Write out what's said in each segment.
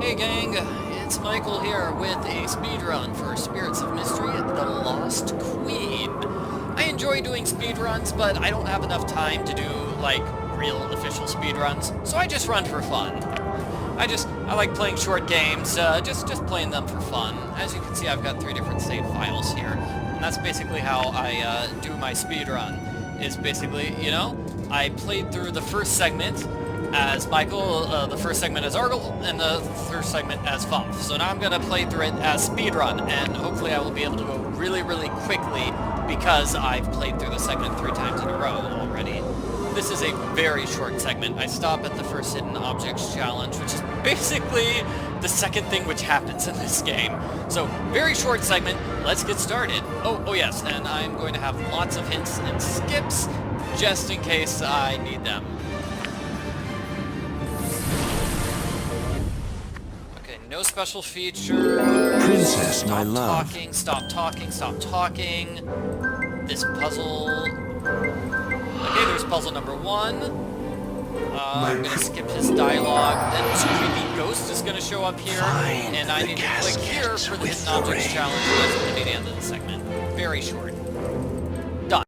Hey gang, it's Michael here with a speedrun for Spirits of Mystery, The Lost Queen. I enjoy doing speedruns, but I don't have enough time to do, like, real official speedruns, so I just run for fun. I like playing short games, just playing them for fun. As you can see, I've got 3 different save files here, and that's basically how I do my speedrun. Is basically, you know, I played through the first segment as Michael, the first segment as Argle, and the first segment as Fumf. So now I'm going to play through it as speedrun, and hopefully I will be able to go really, really quickly because I've played through the segment 3 times in a row already. This is a very short segment. I stop at the first hidden objects challenge, which is basically the second thing which happens in this game. So, very short segment, let's get started. Oh yes, and I'm going to have lots of hints and skips, just in case I need them. No special feature. Princess, my love. Stop talking. This puzzle. Okay, there's puzzle number 1. I'm gonna skip his dialogue. Then this creepy ghost is gonna show up here, and I need to click here for the hidden objects challenge. That's gonna be the end of the segment. Very short. Done.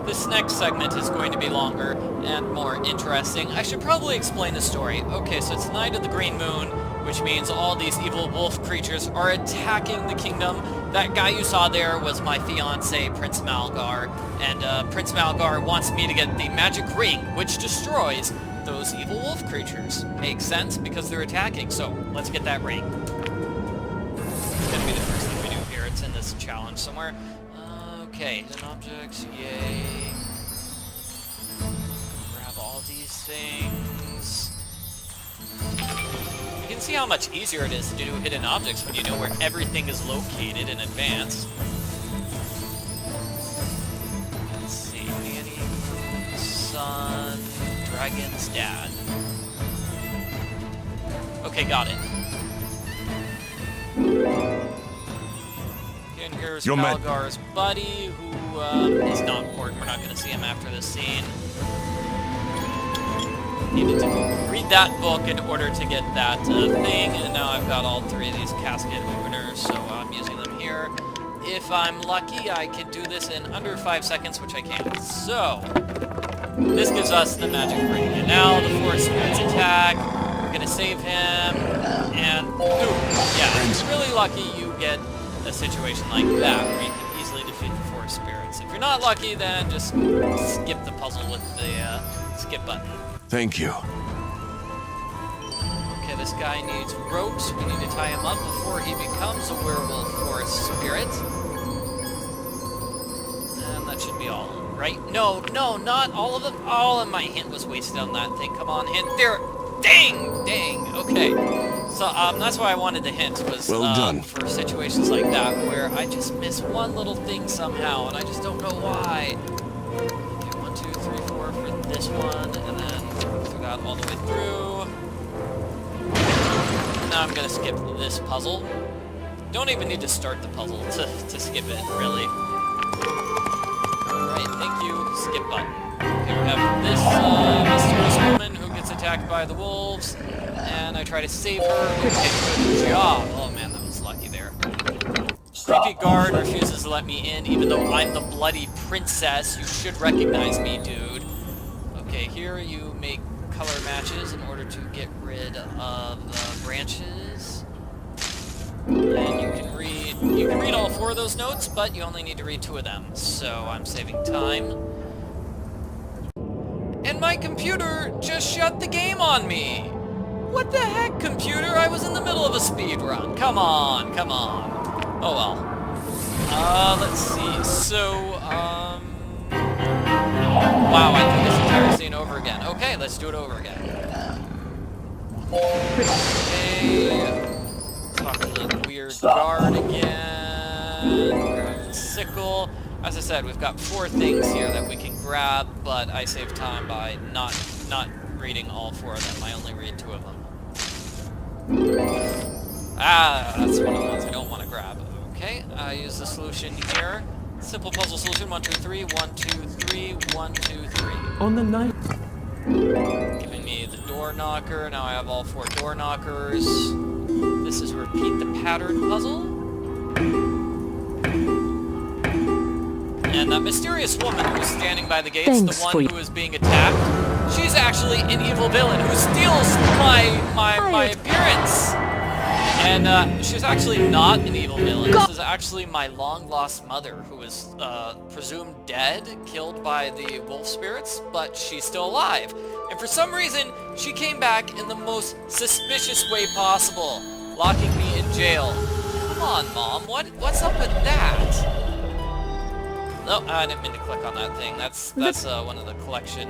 This next segment is going to be longer and more interesting. I should probably explain the story. Okay, so it's the night of the Green Moon, which means all these evil wolf creatures are attacking the kingdom. That guy you saw there was my fiancé, Prince Malgar, and Prince Malgar wants me to get the magic ring, which destroys those evil wolf creatures. Makes sense, because they're attacking, so let's get that ring. It's gonna be the first thing we do here. It's in this challenge somewhere. Okay, hidden objects, yay. Grab all these things. You can see how much easier it is to do hidden objects when you know where everything is located in advance. Let's see, Annie, son, dragon's dad. Okay, got it. Okay, and here's Malgar's buddy, who is not important. We're not going to see him after this scene. Needed to read that book in order to get that thing, and now I've got all 3 of these casket openers, so I'm using them here. If I'm lucky, I can do this in under 5 seconds, which I can. So, this gives us the magic ring. And now the 4 spirits attack. We're gonna save him, and boom! Yeah, if you're really lucky, you get a situation like that, where you can easily defeat the 4 spirits. If you're not lucky, then just skip the puzzle with the skip button. Thank you. Okay, this guy needs ropes. We need to tie him up before he becomes a werewolf forest spirit. And that should be all, right? No, not all of them. All of my hint was wasted on that thing. Come on, hint. There. Dang. Okay. So, that's why I wanted the hint, was well done. For situations like that, where I just miss one little thing somehow, and I just don't know why. Okay, 1, 2, 3, 4 for this one, and then that all the way through. Now I'm gonna skip this puzzle. Don't even need to start the puzzle to skip it, really. Alright, thank you. Skip button. Okay, we have this mysterious woman who gets attacked by the wolves, and I try to save her. Okay, good job. Oh man, that was lucky there. Creepy guard refuses to let me in, even though I'm the bloody princess. You should recognize me, dude. Okay, here you make color matches in order to get rid of branches. And you can read all 4 of those notes, but you only need to read 2 of them. So I'm saving time. And my computer just shut the game on me. What the heck, computer? I was in the middle of a speed run. Come on. Oh well. Let's see. So, wow, I did this entire scene over again. Okay, let's do it over again. Okay. Talking to the weird guard again. Sickle. As I said, we've got 4 things here that we can grab, but I save time by not reading all 4 of them. I only read 2 of them. That's one of the ones I don't want to grab. Okay, I use the solution here. Simple puzzle solution, 1, 2, 3, 1, 2, 3, 1, 2, 3. On the night. Giving me the door knocker. Now I have all 4 door knockers. this is repeat the pattern puzzle. And that mysterious woman who's standing by the gates, the one who is being attacked, she's actually an evil villain who steals my appearance. And she's actually not an evil villain. This is actually my long-lost mother, who was presumed dead, killed by the wolf spirits, but she's still alive. And for some reason, she came back in the most suspicious way possible, locking me in jail. Come on, Mom, what's up with that? No, I didn't mean to click on that thing. That's one of the collection.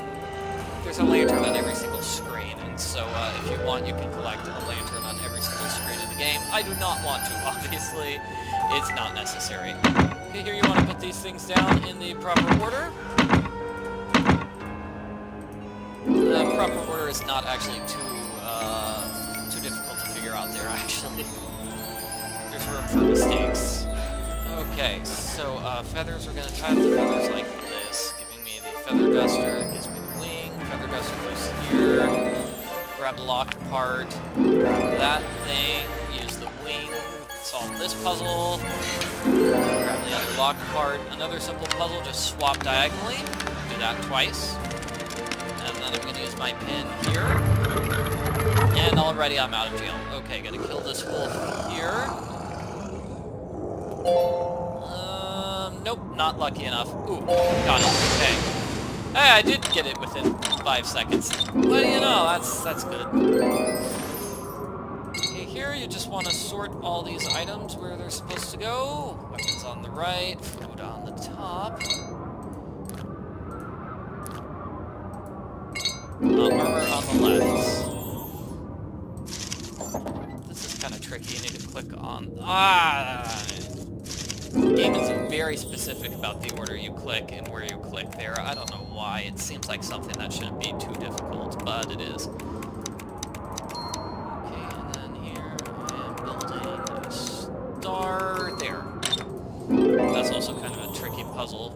There's a lantern on every single screen, and so if you want, you can collect a lantern on every single screen in the game. I do not want to, obviously. It's not necessary. Okay, here you want to put these things down in the proper order. The proper order is not actually too difficult to figure out there, actually. There's room for mistakes. Okay, so feathers, we're going to tie the feathers like this, giving me the feather duster, gives me the wing, feather duster goes here, grab the locked part, grab that thing, use the wing, solve this puzzle, grab the other locked part, another simple puzzle, just swap diagonally, do that twice, and then I'm going to use my pin here, and already I'm out of jail. Okay, gotta kill this wolf here. Nope, not lucky enough. Ooh, got it. Okay. Hey, I did get it within 5 seconds. What do you know? That's good. Okay, here you just want to sort all these items where they're supposed to go. Weapons on the right, food on the top. Armor on the left. This is kind of tricky. You need to click on... The game is very specific about the order you click and where you click there. I don't know why. It seems like something that shouldn't be too difficult, but it is. Okay, and then here I am building a star there. That's also kind of a tricky puzzle.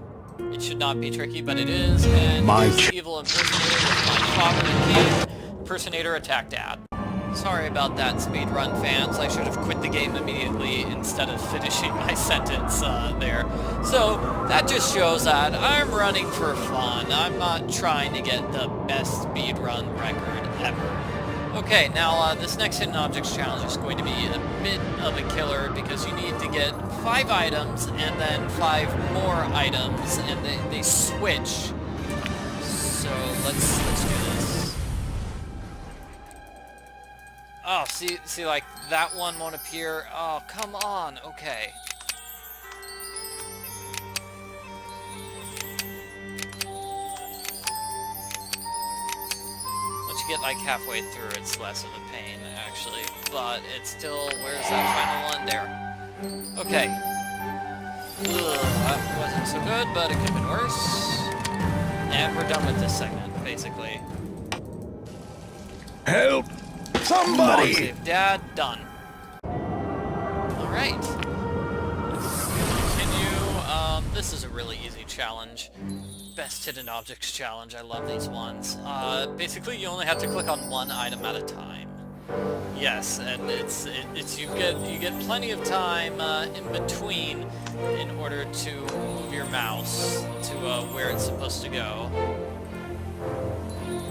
It should not be tricky, but it is. And here's the evil impersonator with my father and king. Impersonator attack dad. Sorry about that, Speedrun fans. I should have quit the game immediately instead of finishing my sentence there. So, that just shows that I'm running for fun. I'm not trying to get the best speedrun record ever. Okay, now this next Hidden Objects challenge is going to be a bit of a killer because you need to get 5 items and then 5 more items, and they switch. So, let's do this. Oh, see, like, that one won't appear. Oh, come on. Okay. Once you get, like, halfway through, it's less of a pain, actually. But it's still... Where's that final one? There. Okay. Ugh, that wasn't so good, but it could have been worse. And we're done with this segment, basically. Help! Somebody! Save Dad, done. Alright. Continue. This is a really easy challenge. Best Hidden Objects challenge. I love these ones. Basically, you only have to click on one item at a time. Yes, and you get plenty of time in between in order to move your mouse to where it's supposed to go.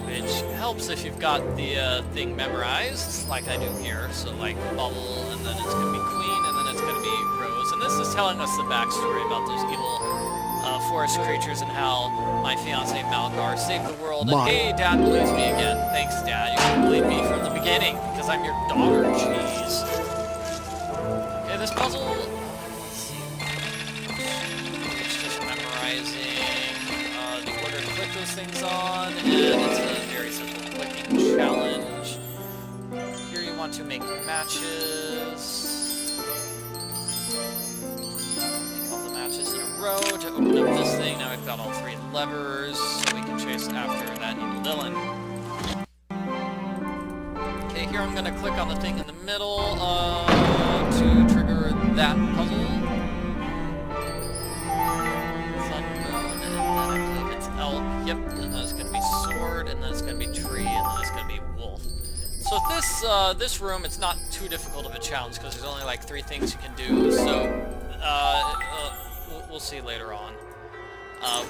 Which helps if you've got the thing memorized, like I do here. So like Bubble, and then it's going to be Queen, and then it's going to be Rose. And this is telling us the backstory about those evil forest creatures and how my fiancé Malgar saved the world. And hey, Dad believes me again. Thanks, Dad. You should believe me from the beginning, because I'm your daughter. Jeez. Okay, this puzzle... let's see. It's just memorizing the order to click those things on, and it's a very simple clicking challenge. Here you want to make matches. Make all the matches in a row to open up this thing. Now we've got all 3 levers, so we can chase after that evil villain. Okay, here I'm going to click on the thing in the middle to trigger that puzzle. Sun, moon, and then I believe it's elk. Yep, and then it's going to be sword, and then it's going to be tree, and then it's going to be wolf. So this room, it's not too difficult of a challenge because there's only like 3 things you can do. So we'll see later on.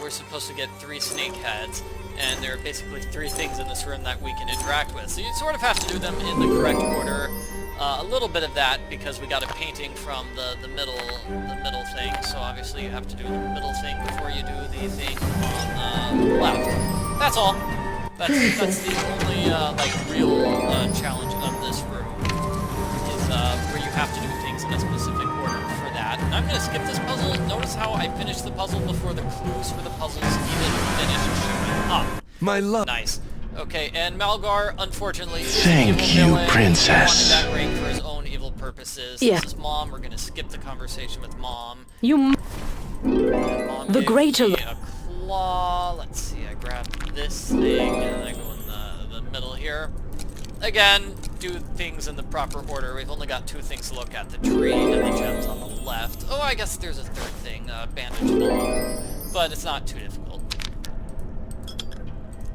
We're supposed to get 3 snake heads, and there are basically 3 things in this room that we can interact with. So you sort of have to do them in the correct order. A little bit of that because we got a painting from the middle thing. So obviously you have to do the middle thing before you do the thing on the left. That's all. That's the only like real challenge of this room is where you have to do things in a specific order for that. And I'm gonna skip this puzzle. Notice how I finished the puzzle before the clues for the puzzles even finished showing up. My love. Nice. Okay, and Malgar, unfortunately, is Thank an evil you, villain. princess. He wanted that ring for his own evil purposes. Yeah. This is Mom. We're gonna skip the conversation with Mom. You... And Mom The gave greater... me a claw. Let's see, I grab this thing, and I go in the middle here. Again, do things in the proper order. We've only got 2 things to look at, the tree and the gems on the left. Oh, I guess there's a 3rd thing, bandage Mom. But it's not too difficult.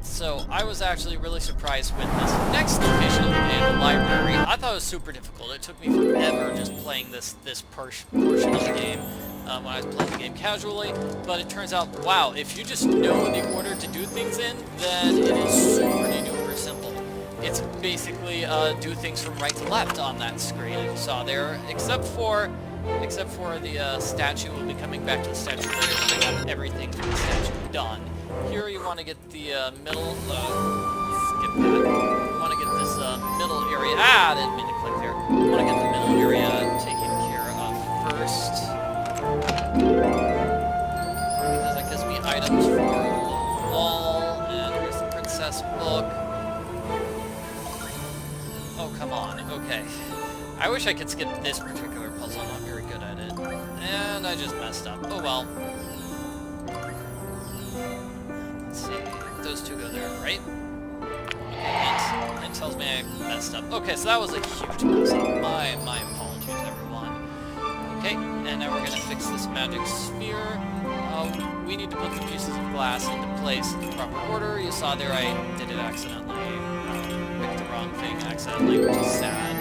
So, I was actually really surprised with this next location of the game, the library. I thought it was super difficult. It took me forever just playing this portion of the game when I was playing the game casually. But it turns out, wow, if you just know the order to do things in, then it is super duper simple. It's basically do things from right to left on that screen, as you saw there, except for the statue. We'll be coming back to the statue later when I got everything from the statue done. Here you want to get the middle, skip that. You want to get this middle area, I didn't mean to click there. You want to get the middle area taken care of first. Because that gives me items for the wall, and here's the princess book. Oh, come on, okay. I wish I could skip this particular puzzle, I'm not very good at it. And I just messed up, oh well. Let's see, those 2 go there, right? Okay, hint tells me I messed up. Okay, so that was a huge mess up. My apologies, everyone. Okay, and now we're gonna fix this magic sphere. We need to put the pieces of glass into place in the proper order. You saw there I did it accidentally. Picked the wrong thing accidentally, which is sad.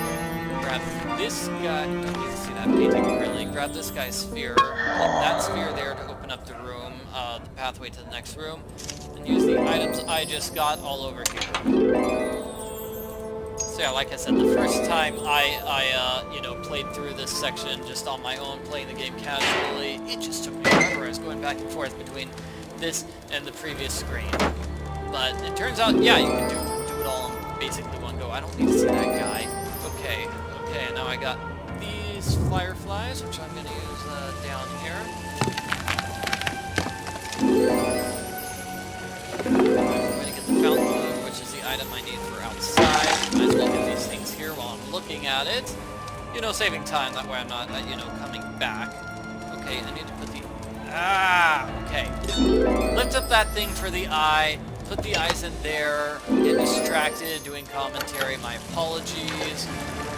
Grab this guy. Don't need to see that painting really. Grab this guy's sphere. Put that sphere there to open up the room, the pathway to the next room, and use the items I just got all over here. So yeah, like I said, the first time I you know, played through this section just on my own, playing the game casually, it just took me forever. I was going back and forth between this and the previous screen. But it turns out, yeah, you can do it all in basically one go. I don't need to see that guy. Okay, now I got these fireflies, which I'm going to use down here. I'm going to get the fountain food, which is the item I need for outside. Might as well get these things here while I'm looking at it. You know, saving time, that way I'm not, you know, coming back. Okay, I need to put the... okay. Lift up that thing for the eye. Put the eyes in there, get distracted doing commentary, my apologies,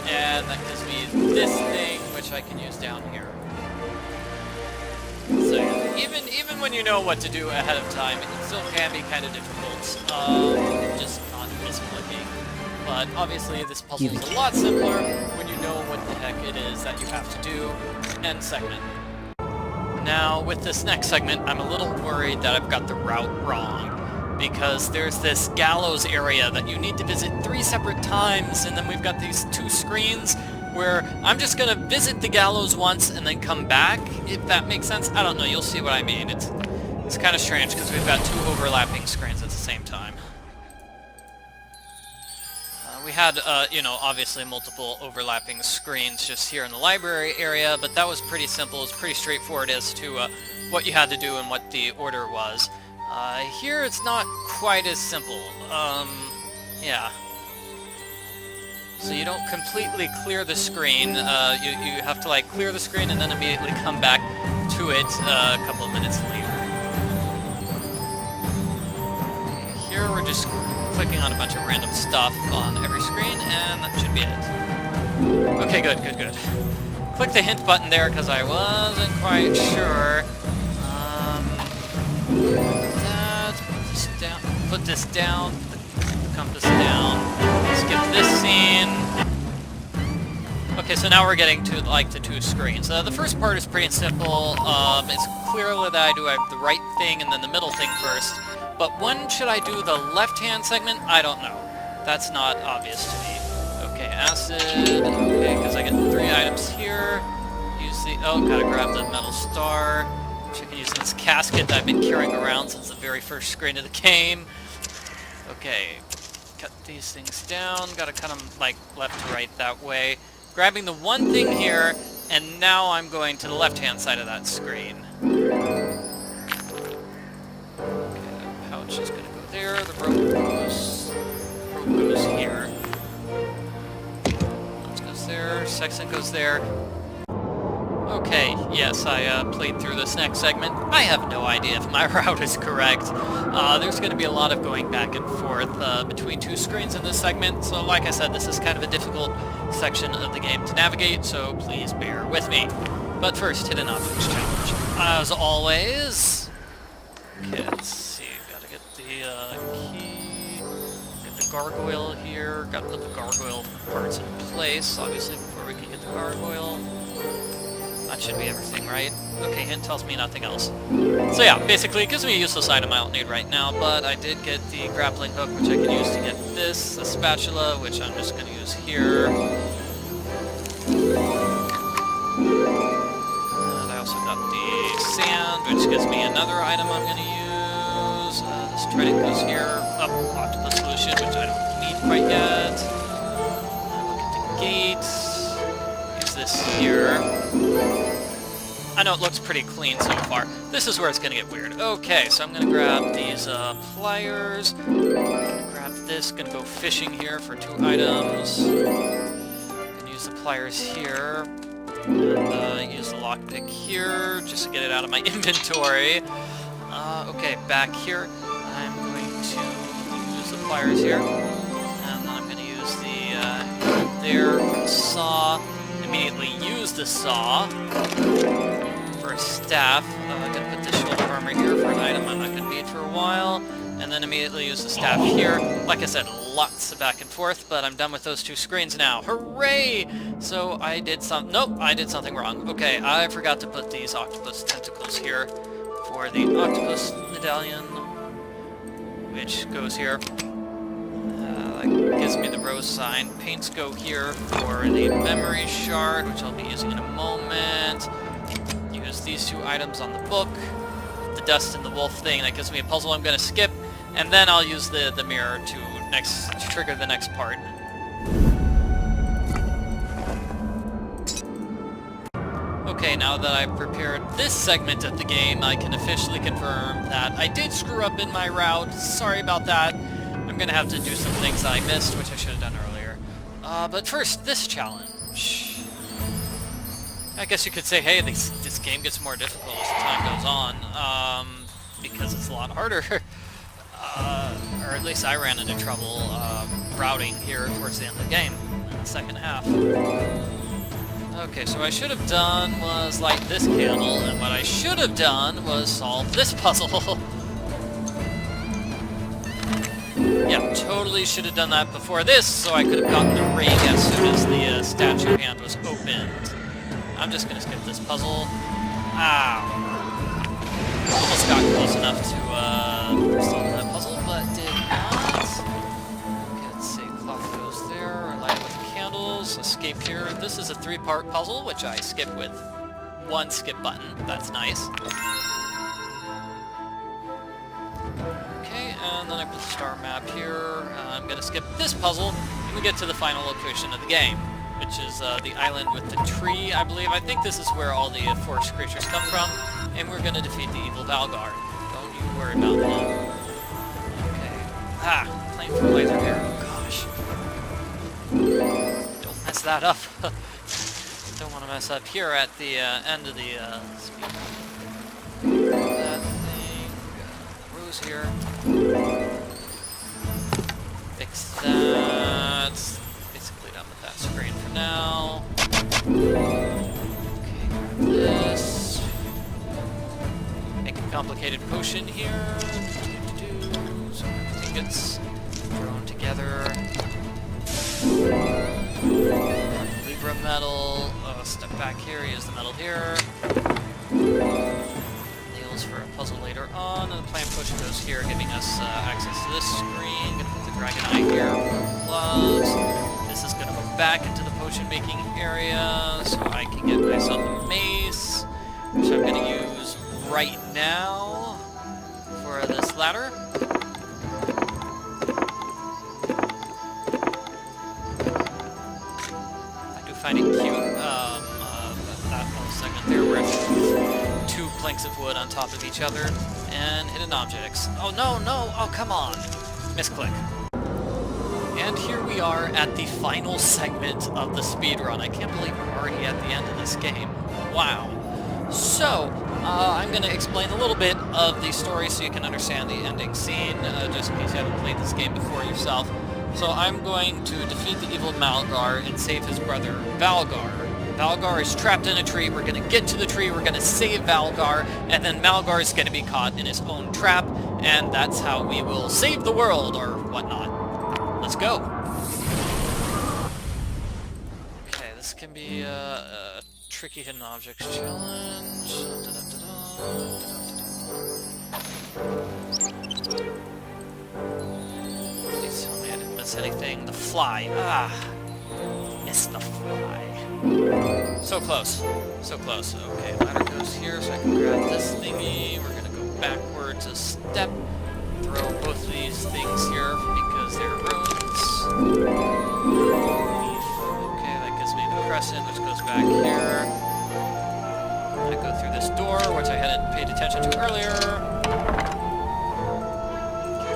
and that gives me this thing, which I can use down here. So even when you know what to do ahead of time, it still can be kind of difficult, just not misclicking. But obviously this puzzle is a lot simpler when you know what the heck it is that you have to do. End segment. Now, with this next segment, I'm a little worried that I've got the route wrong. Because there's this gallows area that you need to visit 3 separate times, and then we've got these 2 screens where I'm just gonna visit the gallows once and then come back, if that makes sense. I don't know, you'll see what I mean. It's kind of strange because we've got 2 overlapping screens at the same time. We had, you know, obviously multiple overlapping screens just here in the library area, but that was pretty simple. It was pretty straightforward as to what you had to do and what the order was. Here it's not quite as simple. Yeah. So you don't completely clear the screen. You have to like clear the screen and then immediately come back to it a couple of minutes later. Here we're just clicking on a bunch of random stuff on every screen, and that should be it. Okay, good. Click the hint button there because I wasn't quite sure. Put this down, put the compass down, skip this scene. Okay, so now we're getting to like the two screens. The first part is pretty simple. It's clearly that I do the right thing and then the middle thing first. But when should I do the left-hand segment? I don't know. That's not obvious to me. Okay, acid. Okay, because I get 3 items here. Use the... Oh, gotta grab the metal star. Which I can use this casket that I've been carrying around since the very first screen of the game. Okay, cut these things down. Gotta cut them, like, left to right that way. Grabbing the one thing here, and now I'm going to the left-hand side of that screen. Okay, that pouch is gonna go there. The rope goes here. That goes there. Section goes there. Okay, yes, I played through this next segment. I have no idea if my route is correct. There's going to be a lot of going back and forth between 2 screens in this segment, so like I said, this is kind of a difficult section of the game to navigate, so please bear with me. But first, hidden objects challenge. As always... Okay, let's see, gotta get the key, get the gargoyle here, gotta put the gargoyle parts in place, obviously, before we can get the gargoyle. That should be everything, right? Okay, hint tells me nothing else. So yeah, basically it gives me a useless item I don't need right now, but I did get the grappling hook, which I can use to get this, the spatula, which I'm just going to use here. And I also got the sand, which gives me another item I'm going to use. This trident goes here. Octopus solution, which I don't need quite yet. Look at the gate. This here. I know it looks pretty clean so far. This is where it's gonna get weird. Okay, so I'm gonna grab these pliers. Gonna grab this. Gonna go fishing here for 2 items. Gonna use the pliers here. And use the lockpick here just to get it out of my inventory. Okay, back here. I'm going to use the pliers here. And then I'm gonna use the there for the saw. Immediately use the saw for a staff. I'm going to put this shoulder armor here for an item I'm not going to need for a while. And then immediately use the staff here. Like I said, lots of back and forth, but I'm done with those 2 screens now. Hooray! So I did nope, I did something wrong. Okay, I forgot to put these octopus tentacles here for the octopus medallion, which goes here. Gives me the rose sign. Paints go here for the memory shard, which I'll be using in a moment. Use these 2 items on the book. The dust and the wolf thing, that gives me a puzzle I'm going to skip. And then I'll use the mirror to trigger the next part. Okay, now that I've prepared this segment of the game, I can officially confirm that I did screw up in my route. Sorry about that. I'm gonna have to do some things that I missed, which I should have done earlier. But first, this challenge. I guess you could say, hey, this game gets more difficult as time goes on, because it's a lot harder. Or at least I ran into trouble routing here towards the end of the game, in the second half. Okay, so what I should have done was light this candle, and what I should have done was solve this puzzle. Yeah, totally should have done that before this, so I could have gotten the ring as soon as the statue hand was opened. I'm just gonna skip this puzzle. Ow. Almost got close enough to solve that puzzle, but did not. Okay, let's see, cloth goes there, or light it with candles, escape here. This is a 3-part puzzle, which I skip with 1 skip button. That's nice. And then I put the star map here. I'm going to skip this puzzle, and we get to the final location of the game, which is the island with the tree, I believe. I think this is where all the forest creatures come from, and we're going to defeat the evil Valgar. Don't you worry about that. Okay. Playing for laser here. Gosh. Don't mess that up. Don't want to mess up here at the end of the speed. That thing. Rose here. Fix that. Basically done with that screen for now. Okay, grab this. Make a complicated potion here. So everything gets thrown together. Libra metal. Step back here, use the metal here. Nails for a puzzle later on, and the plant potion goes here, giving us access to this screen. Gonna put the dragon eye here for gloves. This is gonna go back into the potion making area, so I can get myself a mace, which I'm gonna use right now for this ladder. I do find it cute, that whole segment there where it's two planks of wood on top of each other, and hidden objects. Oh no, no, oh come on! Misclick. And here we are at the final segment of the speedrun. I can't believe we're already at the end of this game. Wow. So, I'm going to explain a little bit of the story so you can understand the ending scene, just in case you haven't played this game before yourself. So I'm going to defeat the evil Malgar and save his brother Valgar. Valgar is trapped in a tree, we're going to get to the tree, we're going to save Valgar, and then Malgar is going to be caught in his own trap, and that's how we will save the world, or whatnot. Let's go! Okay, this can be a tricky hidden objects challenge. Please tell me I didn't miss anything. The fly. Ah! Missed the fly. So close. So close. Okay, ladder goes here, so I can grab this thingy. We're gonna go backwards a step. Throw both of these things here because they're runes. Okay, that gives me the crescent, which goes back here. I'm gonna go through this door, which I hadn't paid attention to earlier. I'm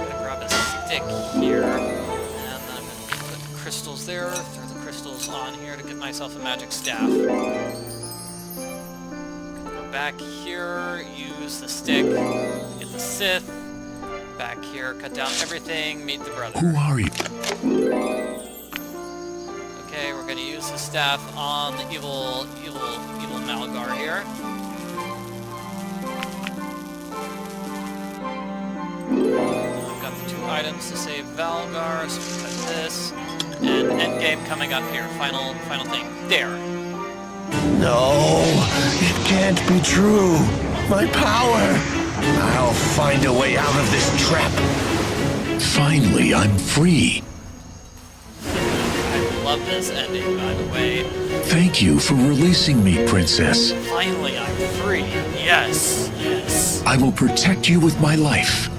gonna grab a stick here, and then I'm gonna put the crystals there, throw the crystals on here to get myself a magic staff. Gonna go back here, use the stick, get the Sith. Back here, cut down everything, meet the brother. Who are you? Okay, we're gonna use the staff on the evil Malgar here. I've got the two items to save Valgar, so we cut this. And endgame coming up here. Final thing. There. No, it can't be true. My power. I'll find a way out of this trap. Finally, I'm free. I love this ending, by the way. Thank you for releasing me, Princess. Finally, I'm free. Yes, yes. I will protect you with my life.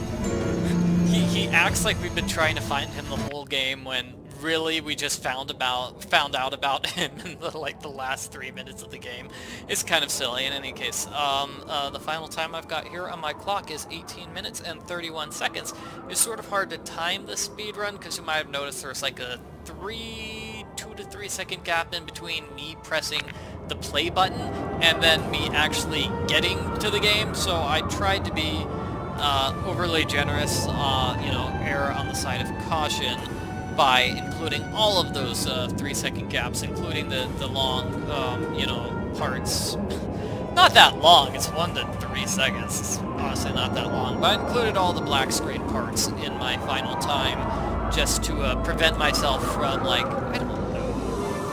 He acts like we've been trying to find him the whole game when really we just found out about him in the last 3 minutes of the game. It's kind of silly. In any case, the final time I've got here on my clock is 18 minutes and 31 seconds. It's sort of hard to time the speedrun because you might have noticed there's like a 2 to 3 second gap in between me pressing the play button and then me actually getting to the game. So I tried to be overly generous, err on the side of caution by including all of those 3 second gaps, including the long, parts. Not that long, it's 1 to 3 seconds. It's honestly not that long, but I included all the black screen parts in my final time just to prevent myself from,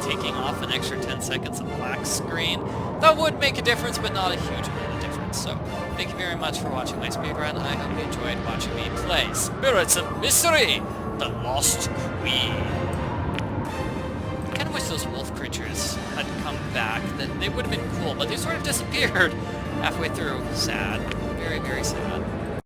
taking off an extra 10 seconds of black screen. That would make a difference, but not a huge amount of difference. So, thank you very much for watching my speedrun. I hope you enjoyed watching me play Spirits of Mystery, the Lost Queen. I kind of wish those wolf creatures had come back. They would have been cool, but they sort of disappeared halfway through. Sad. Very, very sad.